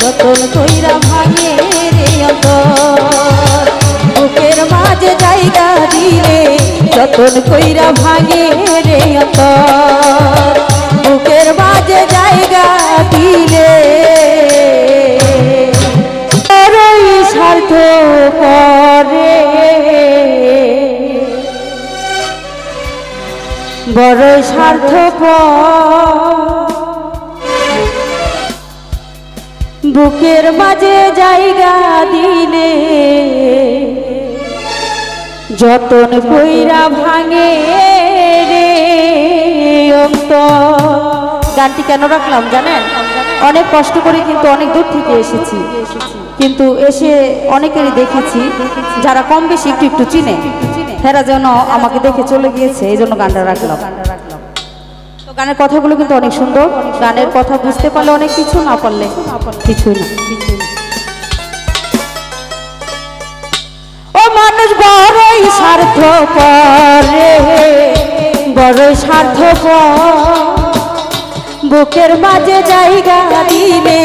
যতন কইরা ভাঙে রে অন্তর বুকের মাঝে জায়গা দিলে যতন কইরা ভাঙে রে অন্তর বুকের মাঝে জায়গা দিলে বড়ই স্বার্থ করে বড়ই স্বার্থপর বুকের মাঝে জায়গা দিলে যতন কইরা ভাঙে রে অন্তর। গানটি কেন রাখলাম জানেন? অনেক কষ্ট করে কিন্তু অনেক দূর থেকে এসেছি, কিন্তু এসে অনেকেরই দেখেছি যারা কম বেশি একটু একটু চিনে, হেরা যেন আমাকে দেখে চলে গিয়েছে, এই জন্য গানটা রাখলাম। তো গানের কথাগুলো কিন্তু অনেক সুন্দর, গানের কথা বুঝতে পারলে অনেক কিছু, না পারলে কিছুই না। ও মানুষ বড়ই স্বার্থপর রে, বড়ই স্বার্থপর বুকের মাঝে জায়গা দিলে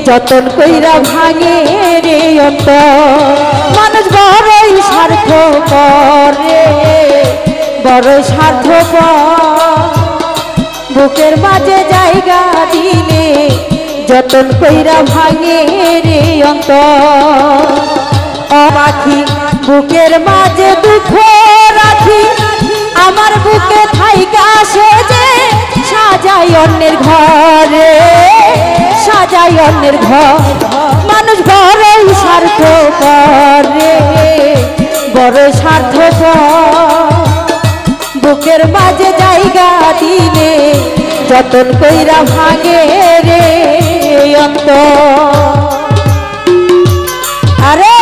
যতন কইরা ভাঙে রে অন্তর। মানুষ বড়ই স্বার্থপর রে, বড়ই স্বার্থপর বুকের মাঝে জায়গা দিলে যতন কইরা ভাঙে রে অন্তর। পাখি বুকের মাঝে দুঃখ রাখি আমার বুকে থাইকা সেজে সাজাই অন্যের ঘরে, সাজাই অন্যের ঘর। মানুষ বড়ই স্বার্থপর রে, বড়ই স্বার্থপর বুকের মাঝে জায়গা দিলে যতন কইরা ভাঙে রে অন্তর। আরে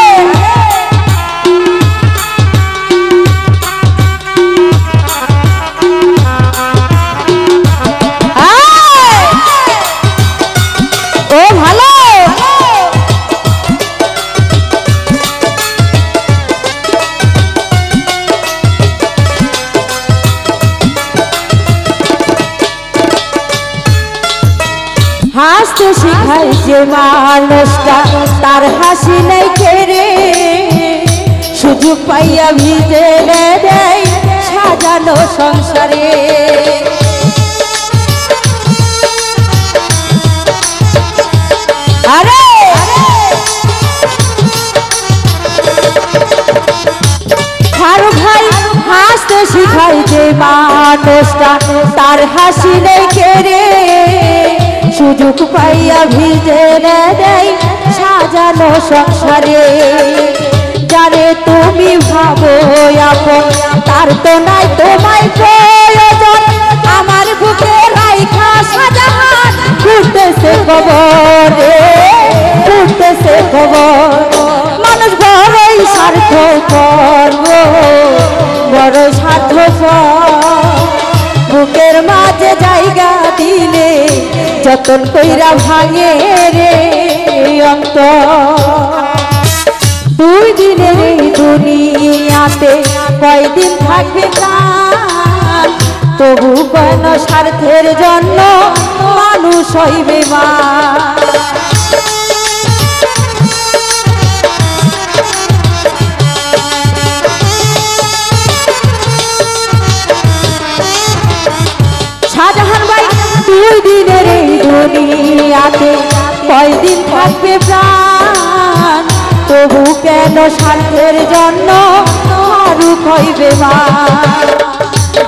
ও ভালো হাসতে শিখায় যে মানুষটা তার হাসি নেই কেড়ে, সুযোগ পাইয়া ভিজে দেয় সাজানো সংসারে। আরে হারু ভাই হাসতে শিখায় যে মানুষটা তার হাসি নেই কেড়ে, সুযোগ পাইয়া ভিজে দেয় সাজানো সংসারে। যারে তুমি ভাবো আপন তার তো নাই তোমায় প্রয়োজন, আমার বুকে রাইখা সাজাহান ঘুরতেছে কবরে, ঘুরতেছে কবর। মানুষ বড়ই স্বার্থপর, বড়ই স্বার্থপর বুকের মাঝে জায়গা দিলে যতন কইরা ভাঙে রে অন্তর। দুই দিনের এই দুনিয়াতে কয়দিন থাকবে প্রাণ, তবু কেন স্বার্থের জন্য মানুষ হইবে মা। শাহজাহান ভাই দুই দিনের এই দুনিয়াতে কয়দিন থাকবে প্রাণ, তবু কেন স্বার্থের জন্য মারুক হইবে মা।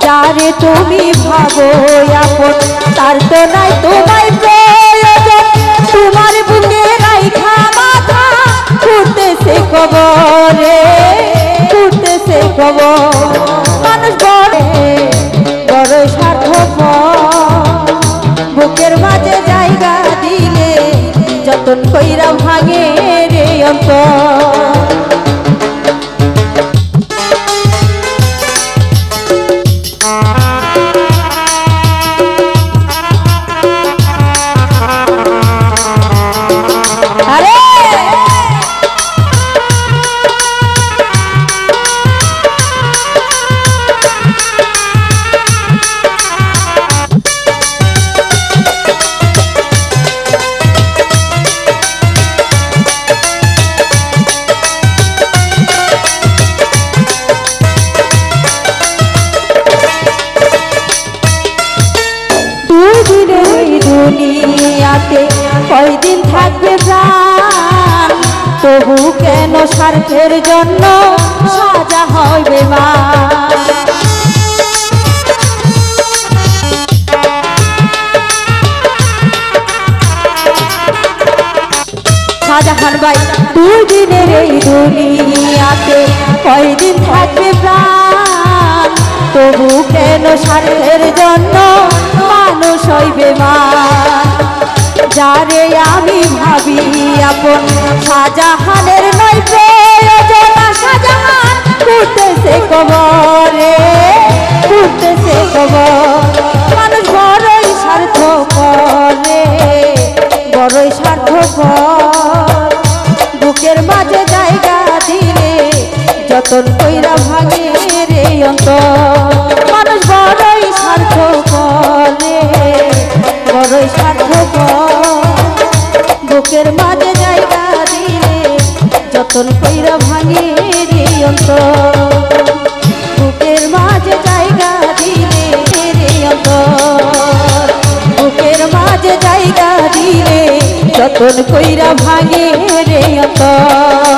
যারে তুমি ভাবো আপন তার তো নাই তোমায় প্রয়োজন, তোমার বুকে রাইখা মাথা ঘুরতেছে কবরে, ঘুরতেছে কবর। মানুষ বড় স্বার্থপর বুকের মাঝে জায়গা দিলে যতন কইরা ভাঙে রে অন্তর। কয়দিন থাকবে প্রাণ, তবু কেন স্বার্থের জন্য সাজা হয় বেমান। শাহজাহান ভাই দুই দিনের এই দুনিয়াতে কয়দিন থাকবে প্রাণ, তবু কেন স্বার্থের জন্য মানুষ হইবে মান। যারে আমি ভাবি আপন শাহজাহানের নয় প্রয়োজন, শাহজাহান ঘুরতেছে কবরে, ঘুরতেছে কবর। মানুষ বড়ই স্বার্থ করে, বড়ই স্বার্থপর, বুকের মাঝে জায়গা দিলে যতন কইরা ভাঙে রে অন্তর। মানুষ বড়ই স্বার্থ করে, বড়ই স্বার্থপর, বুকের মাঝে জায়গা দিলে যতন কইরা ভাঙে রে অন্তর। বুকের মাঝে জায়গা দিলে রে অন্তর, বুকের মাঝে জায়গা দিলে যতন কইরা ভাঙে রে অন্তর।